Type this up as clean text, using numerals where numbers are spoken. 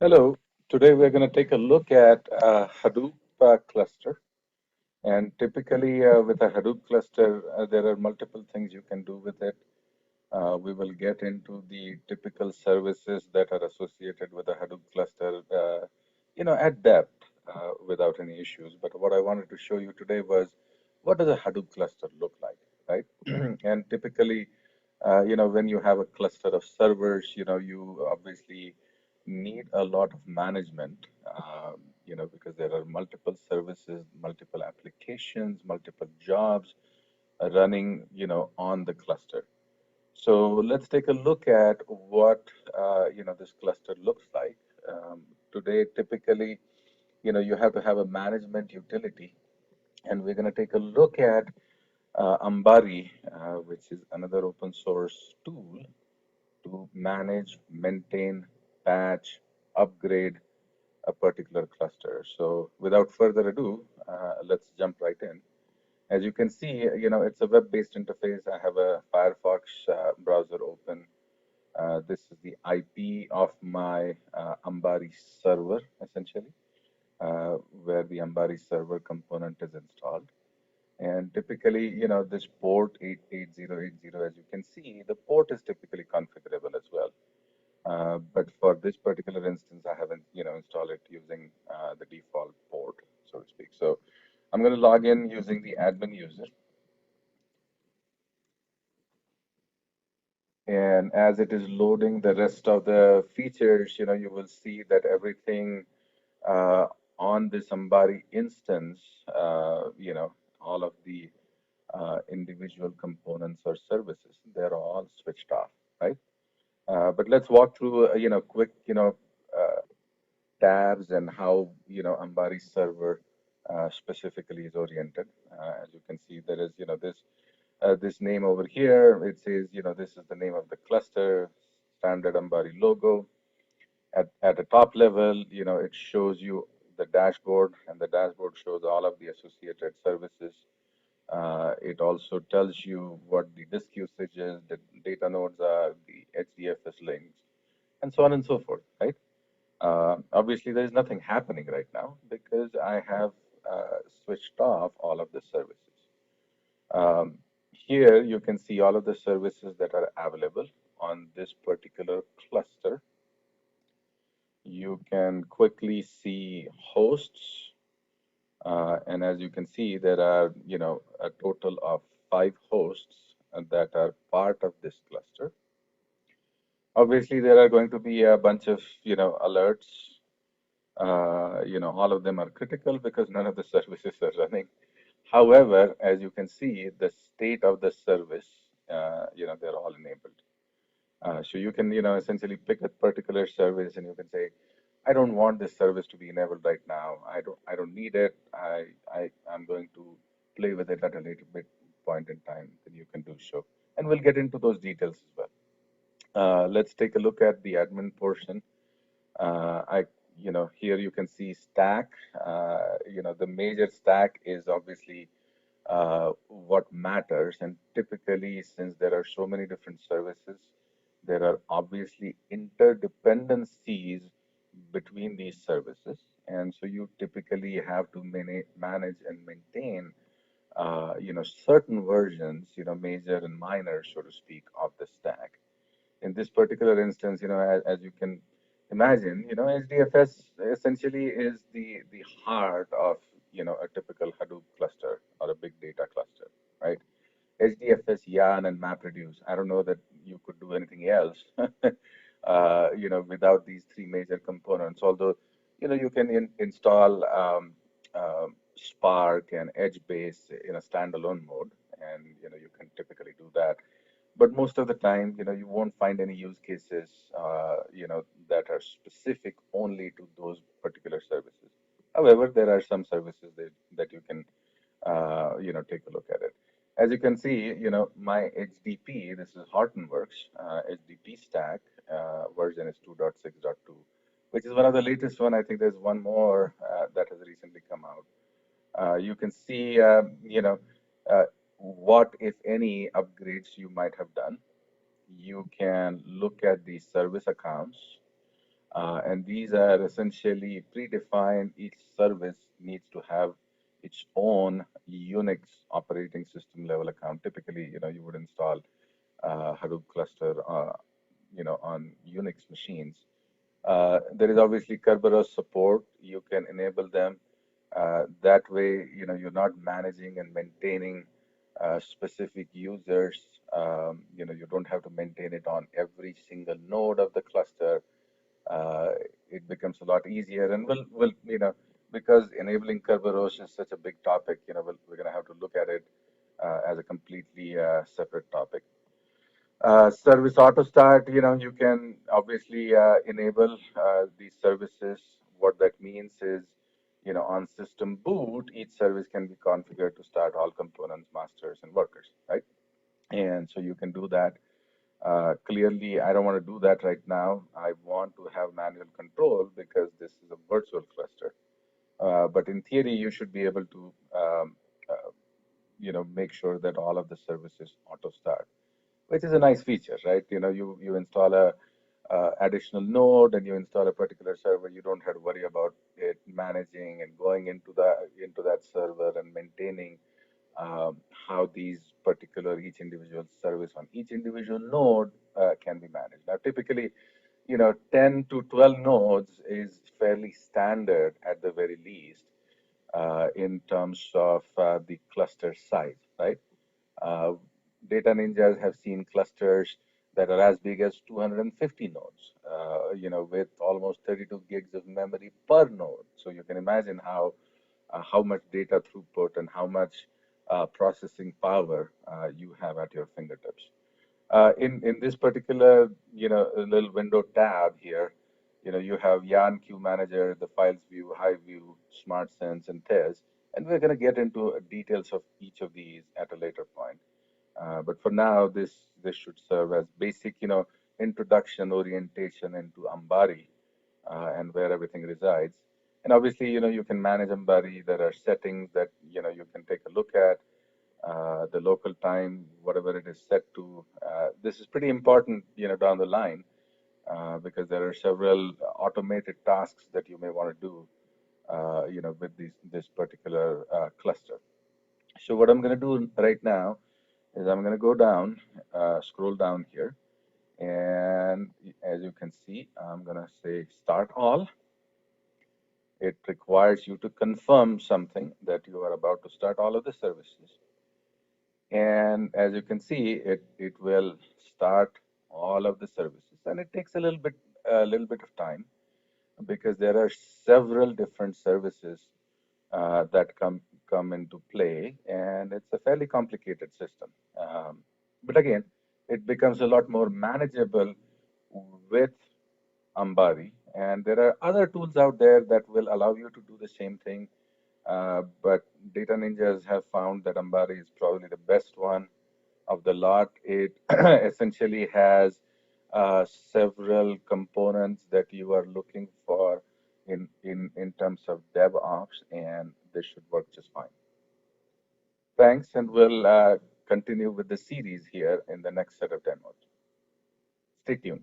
Hello. Today we're going to take a look at Hadoop cluster. And typically, with a Hadoop cluster, there are multiple things you can do with it. We will get into the typical services that are associated with a Hadoop cluster, at depth without any issues. But what I wanted to show you today was what does a Hadoop cluster look like, right? And typically, when you have a cluster of servers, you obviously need a lot of management, because there are multiple services, multiple applications, multiple jobs running, on the cluster. So let's take a look at what this cluster looks like. Today, typically, you have to have a management utility, and we're going to take a look at Ambari, which is another open source tool to manage, maintain, patch, upgrade a particular cluster. So without further ado, let's jump right in. As you can see, it's a web-based interface. I have a Firefox browser open. This is the IP of my Ambari server, essentially, where the Ambari server component is installed. And typically, this port 88080, as you can see, the port is typically configurable as well. But for this particular instance, I haven't, installed it using the default port, so to speak. So I'm going to log in using the admin user. And as it is loading the rest of the features, you will see that everything uh, on this Ambari instance, all of the individual components or services, they're all switched off, right? But let's walk through, quick, tabs and how, Ambari server specifically is oriented. As you can see, there is, this name over here. It says, this is the name of the cluster, standard Ambari logo. At the top level, it shows you the dashboard, and the dashboard shows all of the associated services. It also tells you what the disk usage is, the data nodes are, the HDFS links, and so on and so forth, right? Obviously, there is nothing happening right now because I have switched off all of the services. Um, Here, you can see all of the services that are available on this particular cluster. You can quickly see hosts, and as you can see, there are, a total of 5 hosts that are part of this cluster. Obviously, there are going to be a bunch of, alerts. All of them are critical because none of the services are running. However, as you can see, the state of the service, they're all enabled. So you can, essentially pick a particular service and you can say, I don't want this service to be enabled right now. I don't need it. I'm going to play with it at a later bit point in time. Then you can do so, and we'll get into those details as well. Let's take a look at the admin portion. Here you can see stack. The major stack is obviously what matters. And typically, since there are so many different services, there are obviously interdependencies between these services. And so you typically have to manage and maintain, certain versions, major and minor, so to speak, of the stack. In this particular instance, as you can imagine, HDFS essentially is the heart of, a typical Hadoop cluster or a big data cluster, right? HDFS, YARN, and MapReduce. I don't know that you could do anything else, without these three major components. Although, you can install Spark and Edgebase in a standalone mode, and you can typically do that. But most of the time, you won't find any use cases, that are specific only to those particular services. However, there are some services that you can, take a look at it. As you can see, my HDP, this is Hortonworks, HDP stack, version is 2.6.2, which is one of the latest one. I think there's one more that has recently come out. You can see, uh, what, if any, upgrades you might have done. You can look at the service accounts. And these are essentially predefined. Each service needs to have its own Unix operating system level account. Typically, you would install Hadoop cluster, on Unix machines. There is obviously Kerberos support. You can enable them. That way, you're not managing and maintaining specific users. You don't have to maintain it on every single node of the cluster. uh, it becomes a lot easier. And because enabling Kerberos is such a big topic, we're going to have to look at it as a completely separate topic. Service auto start, you can obviously enable these services. What that means is, on system boot, each service can be configured to start all components, masters, and workers, right? And so you can do that. Clearly, I don't want to do that right now. I want to have manual control because this is a virtual cluster. But in theory, you should be able to, make sure that all of the services auto start, which is a nice feature, right? You install a additional node and you install a particular server. You don't have to worry about it managing and going into that server and maintaining how these particular each individual service on each individual node can be managed. Now, typically, 10 to 12 nodes is fairly standard at the very least in terms of the cluster size, right? Uh, Data ninjas have seen clusters that are as big as 250 nodes, with almost 32 gigs of memory per node. So you can imagine how much data throughput and how much processing power you have at your fingertips. In this particular, little window tab here, you have Yarn Queue Manager, the Files View, Hive View, Smart Sense, and Tez, and we're going to get into details of each of these at a later point. But for now, this should serve as basic, introduction orientation into Ambari and where everything resides. And obviously, you can manage Ambari. There are settings that you can take a look at. The local time, whatever it is set to. This is pretty important, down the line because there are several automated tasks that you may want to do, with this particular cluster. So what I'm going to do right now is I'm going to go down, scroll down here, and as you can see, I'm going to say start all. It requires you to confirm something that you are about to start all of the services. And as you can see, it will start all of the services, and it takes a little bit of time because there are several different services that come into play, and it's a fairly complicated system. But again, it becomes a lot more manageable with Ambari, and there are other tools out there that will allow you to do the same thing. But Data Ninjas have found that Ambari is probably the best one of the lot. It essentially has several components that you are looking for in terms of DevOps, and this should work just fine. Thanks, and we'll continue with the series here in the next set of demos. Stay tuned.